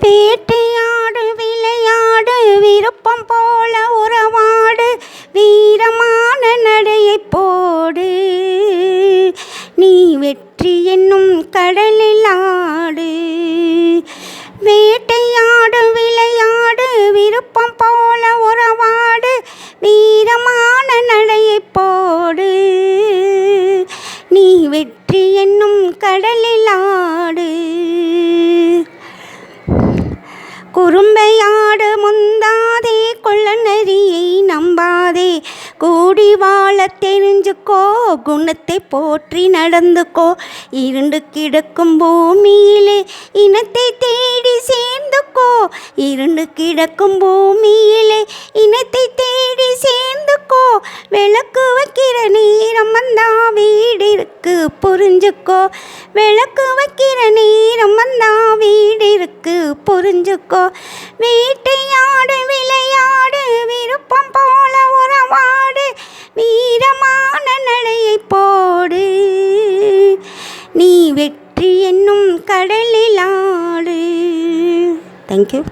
வேட்டையாடு விளையாடு விருப்பம் போல உறவாடு வீரமான நடையை போடு நீ வெற்றி என்னும் கடலில் ஆடு. வேட்டையாடு விளையாடு விருப்பம் போல உறவாடு வீரமான நடையை போடு நீ வெற்றி என்னும் கடலில் ஆடு. குறும்பையாடு முந்தாதே கொள்ளநரியை நம்பாதே கூடி வாழ தெரிஞ்சுக்கோ குணத்தை போற்றி நடந்துக்கோ. இருண்டு கிடக்கும் பூமியிலே இனத்தை தேடி சேர்ந்துக்கோ இருண்டு கிடக்கும் பூமியிலே இனத்தை தேடி சேர்ந்துக்கோ. விளக்கு வைக்கிற நேரம் வந்தா வீடிற்கு புரிஞ்சுக்கோ விளக்கு வைக்கிற நேரம் வந்தா வீடிற்கு புரிஞ்சுக்கோ. வேட்டையாடு விளையாடு விருப்பம் போல உறவாடு வீரமான நடையை போடு நீ வெற்றி என்னும் கடலில் ஆடு. தேங்க்யூ.